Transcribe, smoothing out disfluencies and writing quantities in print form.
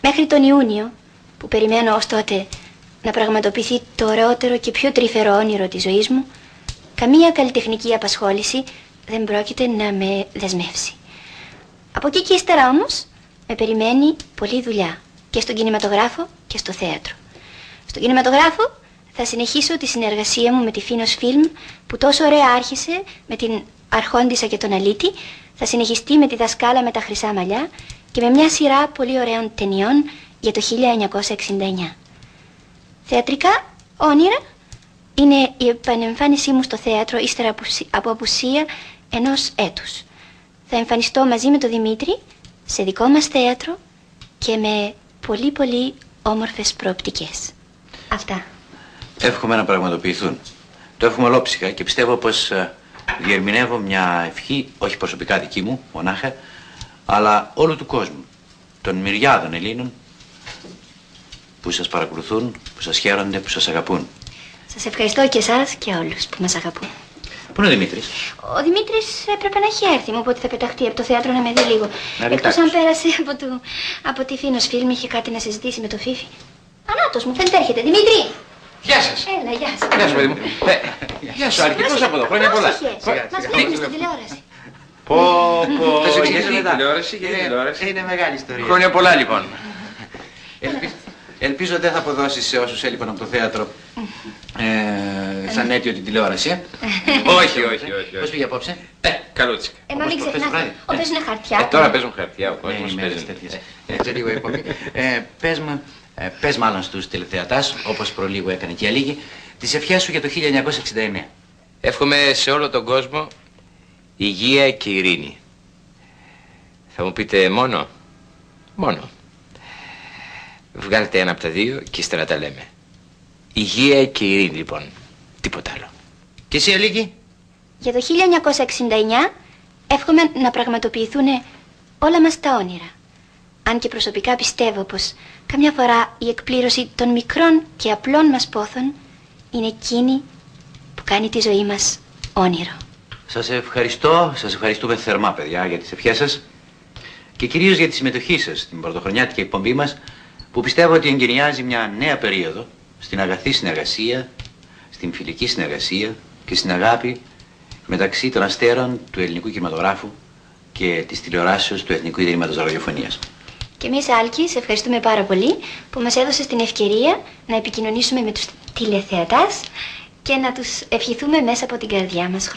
Μέχρι τον Ιούνιο, που περιμένω ως τότε να πραγματοποιηθεί το ωραιότερο και πιο τρυφερό όνειρο της ζωής μου, καμία καλλιτεχνική απασχόληση δεν πρόκειται να με δεσμεύσει. Από εκεί και ύστερα όμως με περιμένει πολλή δουλειά και στον κινηματογράφο και στο θέατρο. Στον κινηματογράφο θα συνεχίσω τη συνεργασία μου με τη Φίνος Φιλμ, που τόσο ωραία άρχισε με την Αρχόντισσα και τον Αλήτη, θα συνεχιστεί με τη Δασκάλα με τα χρυσά μαλλιά και με μια σειρά πολύ ωραίων ταινιών για το 1969. Θεατρικά όνειρα είναι η επανεμφάνισή μου στο θέατρο ύστερα από απουσία ενός έτους. Θα εμφανιστώ μαζί με τον Δημήτρη σε δικό μας θέατρο και με πολύ πολύ όμορφες προοπτικές. Αυτά. Εύχομαι να πραγματοποιηθούν. Το εύχομαι ολόψυχα και πιστεύω πως διερμηνεύω μια ευχή, όχι προσωπικά δική μου, μονάχα, αλλά όλου του κόσμου, των μυριάδων Ελλήνων που σας παρακολουθούν, που σας χαίρονται, που σας αγαπούν. Σας ευχαριστώ και εσάς και όλους που μας αγαπούν. Πού είναι ο Δημήτρης? Ο Δημήτρης έπρεπε να έχει έρθει, μου οπότε θα πεταχτεί από το θέατρο να με δει λίγο. Εκτός αν πέρασε από τη Φίνος Φιλμ, είχε κάτι να συζητήσει με το Φίφι. Ανάτος μου, φαίνεται έρχεται. Δημήτρη! Γεια σας! Έλα, γεια σας. Γεια σου, παιδί μου. Γεια σου, Άλκη, πώς από εδώ, χρόνια πολλά. Μας βλέπεις στην τηλεόραση. Πω, θα σε εξηγήσω την τηλεόραση, γιατί τηλεόραση. Είναι μεγάλη ιστορία. Χρόνια πολλά, λοιπόν. Ελπίζω δεν θα αποδώσεις σε όσους έλειπαν από το θέατρο σαν αίτιο την τηλεόραση. Όχι. Πώς πήγε απόψε? Καλούτσικα. Μα μην ξεχνάς, παίζουν χαρτιά. Τώρα παίζουν χαρτιά, ο κόσμος παίζει. Έτσι λίγο υπομονή. Πες μάλλον στους τηλεθεατάς, όπως προλίγου έκανε και αλήγη, τις ευχές σου για το 1969. Εύχομαι σε όλο τον κόσμο υγεία και ειρήνη. Θα μου πείτε μόνο? Μόνο. Βγάλτε ένα από τα δύο και ύστερα τα λέμε. Υγεία και ειρήνη, λοιπόν. Τίποτα άλλο. Και εσύ, Αλίκη? Για το 1969 εύχομαι να πραγματοποιηθούν όλα μας τα όνειρα. Αν και προσωπικά πιστεύω πως καμιά φορά η εκπλήρωση των μικρών και απλών μας πόθων είναι εκείνη που κάνει τη ζωή μας όνειρο. Σας ευχαριστούμε θερμά, παιδιά, για τις ευχές σας και κυρίως για τη συμμετοχή σας στην πρωτοχρονιάτικη εκπομπή μας, που πιστεύω ότι εγκαινιάζει μια νέα περίοδο στην αγαθή συνεργασία, στην φιλική συνεργασία και στην αγάπη μεταξύ των αστέρων του ελληνικού κινηματογράφου και της τηλεοράσεως του Εθνικού Ιδρύματος Ραδιοφωνίας. Και εμείς, Άλκη, σε ευχαριστούμε πάρα πολύ που μας έδωσες την ευκαιρία να επικοινωνήσουμε με τους τηλεθεατάς και να τους ευχηθούμε μέσα από την καρδιά μας.